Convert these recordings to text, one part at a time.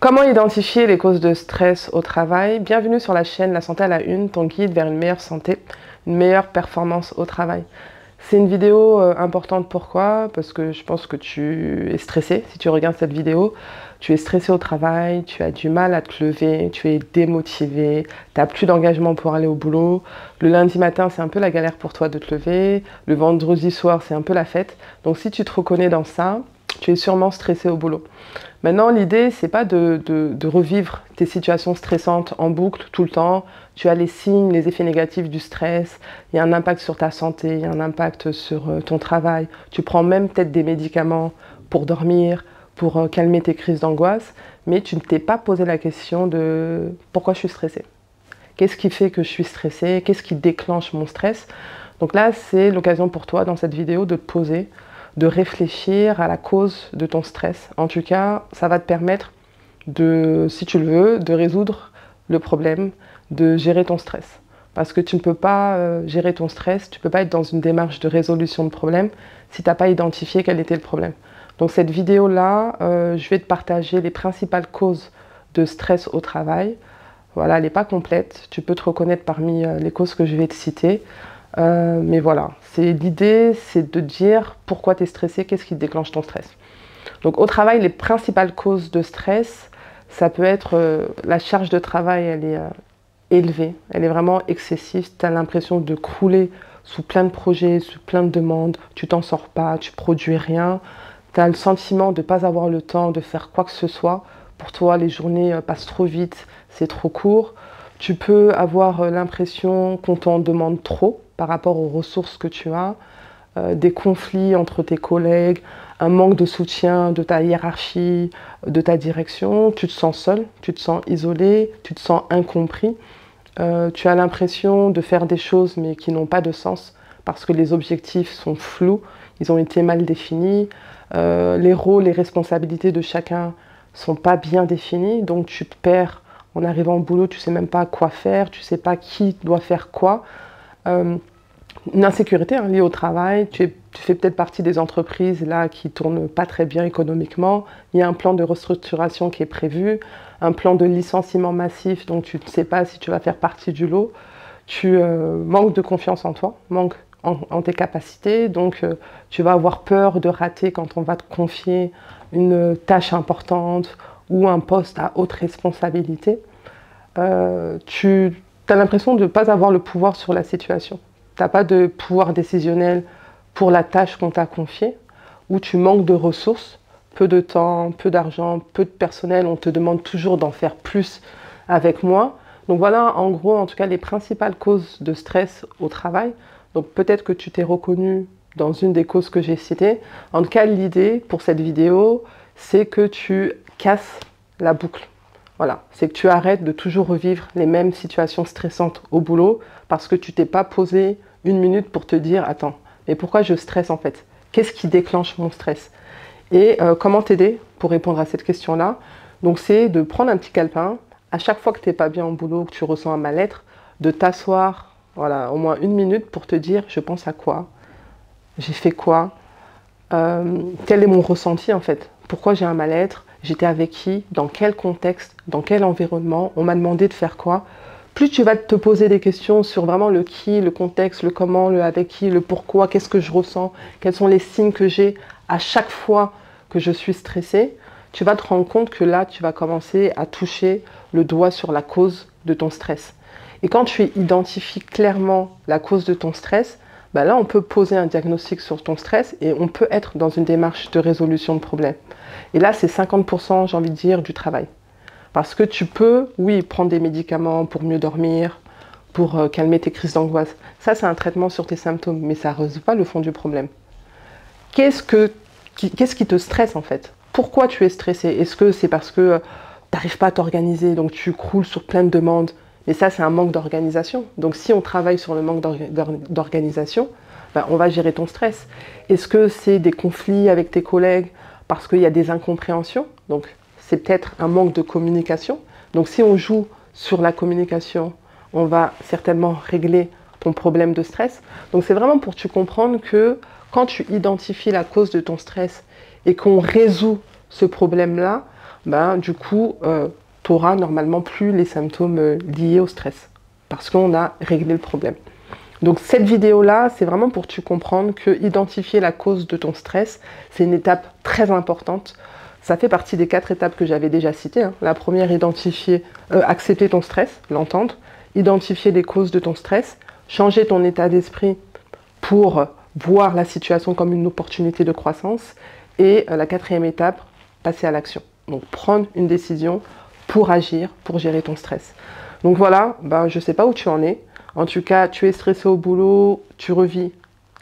Comment identifier les causes de stress au travail? Bienvenue sur la chaîne La Santé à la Une, ton guide vers une meilleure santé, une meilleure performance au travail. C'est une vidéo importante, pourquoi? Parce que je pense que tu es stressé. Si tu regardes cette vidéo, tu es stressé au travail, tu as du mal à te lever, tu es démotivé, tu n'as plus d'engagement pour aller au boulot. Le lundi matin, c'est un peu la galère pour toi de te lever. Le vendredi soir, c'est un peu la fête. Donc si tu te reconnais dans ça, tu es sûrement stressé au boulot. Maintenant, l'idée, c'est pas de revivre tes situations stressantes en boucle tout le temps. Tu as les signes, les effets négatifs du stress. Il y a un impact sur ta santé, il y a un impact sur ton travail. Tu prends même peut-être des médicaments pour dormir, pour calmer tes crises d'angoisse. Mais tu ne t'es pas posé la question de pourquoi je suis stressée. Qu'est-ce qui fait que je suis stressée? Qu'est-ce qui déclenche mon stress? Donc là, c'est l'occasion pour toi, dans cette vidéo, de te poser, de réfléchir à la cause de ton stress. En tout cas, ça va te permettre de, si tu le veux, de résoudre le problème, de gérer ton stress. Parce que tu ne peux pas gérer ton stress, tu ne peux pas être dans une démarche de résolution de problème si tu n'as pas identifié quel était le problème. Donc cette vidéo-là, je vais te partager les principales causes de stress au travail. Voilà, elle n'est pas complète, tu peux te reconnaître parmi les causes que je vais te citer. Mais voilà, l'idée, c'est de dire pourquoi tu es stressé, qu'est-ce qui déclenche ton stress. Donc au travail, les principales causes de stress, ça peut être la charge de travail, elle est élevée, elle est vraiment excessive, tu as l'impression de crouler sous plein de projets, sous plein de demandes, tu t'en sors pas, tu produis rien, tu as le sentiment de ne pas avoir le temps de faire quoi que ce soit. Pour toi, les journées passent trop vite, c'est trop court. Tu peux avoir l'impression qu'on t'en demande trop par rapport aux ressources que tu as, des conflits entre tes collègues, un manque de soutien de ta hiérarchie, de ta direction. Tu te sens seul, tu te sens isolé, tu te sens incompris. Tu as l'impression de faire des choses mais qui n'ont pas de sens parce que les objectifs sont flous, ils ont été mal définis. Les rôles, les responsabilités de chacun ne sont pas bien définis, donc tu te perds. En arrivant au boulot, tu ne sais même pas quoi faire, tu ne sais pas qui doit faire quoi. Une insécurité liée au travail, tu fais peut-être partie des entreprises là, qui ne tournent pas très bien économiquement. Il y a un plan de restructuration qui est prévu, un plan de licenciement massif, donc tu ne sais pas si tu vas faire partie du lot. Tu manques de confiance en toi, manques en tes capacités, donc tu vas avoir peur de rater quand on va te confier une tâche importante ou un poste à haute responsabilité. Tu as l'impression de ne pas avoir le pouvoir sur la situation. Tu n'as pas de pouvoir décisionnel pour la tâche qu'on t'a confiée, ou tu manques de ressources, peu de temps, peu d'argent, peu de personnel, on te demande toujours d'en faire plus avec moins. Donc voilà, en gros, en tout cas, les principales causes de stress au travail. Donc peut-être que tu t'es reconnu dans une des causes que j'ai citées. En tout cas, l'idée pour cette vidéo, c'est que tu casses la boucle. Voilà, c'est que tu arrêtes de toujours revivre les mêmes situations stressantes au boulot parce que tu t'es pas posé une minute pour te dire « Attends, mais pourquoi je stresse en fait? Qu'est-ce qui déclenche mon stress ?» Et comment t'aider pour répondre à cette question-là? Donc c'est de prendre un petit calepin, à chaque fois que tu n'es pas bien au boulot, que tu ressens un mal-être, de t'asseoir voilà, au moins une minute pour te dire « Je pense à quoi? J'ai fait quoi? Quel est mon ressenti en fait? Pourquoi j'ai un mal-être? J'étais avec qui? Dans quel contexte? Dans quel environnement? On m'a demandé de faire quoi? » Plus tu vas te poser des questions sur vraiment le qui, le contexte, le comment, le avec qui, le pourquoi, qu'est-ce que je ressens, quels sont les signes que j'ai à chaque fois que je suis stressée, tu vas te rendre compte que là, tu vas commencer à toucher le doigt sur la cause de ton stress. Et quand tu identifies clairement la cause de ton stress, ben là, on peut poser un diagnostic sur ton stress et on peut être dans une démarche de résolution de problème. Et là, c'est 50%, j'ai envie de dire, du travail. Parce que tu peux, oui, prendre des médicaments pour mieux dormir, pour calmer tes crises d'angoisse. Ça, c'est un traitement sur tes symptômes, mais ça ne résout pas le fond du problème. Qu'est-ce qui te stresse en fait? Pourquoi tu es stressé? Est-ce que c'est parce que tu n'arrives pas à t'organiser, donc tu croules sur plein de demandes? Mais ça, c'est un manque d'organisation. Donc si on travaille sur le manque d'organisation, ben, on va gérer ton stress. Est-ce que c'est des conflits avec tes collègues parce qu'il y a des incompréhensions? Donc c'est peut-être un manque de communication. Donc si on joue sur la communication, on va certainement régler ton problème de stress. Donc c'est vraiment pour que tu comprennes que quand tu identifies la cause de ton stress et qu'on résout ce problème-là, ben, du coup, tu n'auras normalement plus les symptômes liés au stress parce qu'on a réglé le problème. Donc cette vidéo-là, c'est vraiment pour que tu comprennes que identifier la cause de ton stress, c'est une étape très importante. Ça fait partie des 4 étapes que j'avais déjà citées, hein. La première, accepter ton stress, l'entendre, identifier les causes de ton stress, changer ton état d'esprit pour voir la situation comme une opportunité de croissance. Et la 4e étape, passer à l'action. Donc prendre une décision pour agir, pour gérer ton stress. Donc voilà, ben, je ne sais pas où tu en es. En tout cas, tu es stressé au boulot, tu revis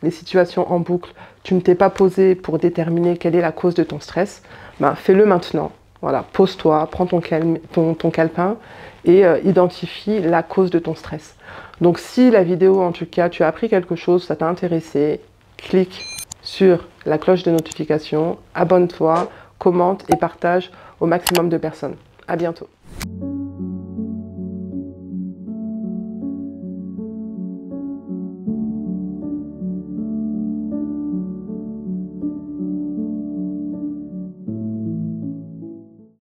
les situations en boucle, tu ne t'es pas posé pour déterminer quelle est la cause de ton stress. Ben, fais-le maintenant. Voilà, pose-toi, prends ton calepin et identifie la cause de ton stress. Donc si la vidéo, en tout cas, tu as appris quelque chose, ça t'a intéressé, clique sur la cloche de notification, abonne-toi, commente et partage au maximum de personnes. À bientôt.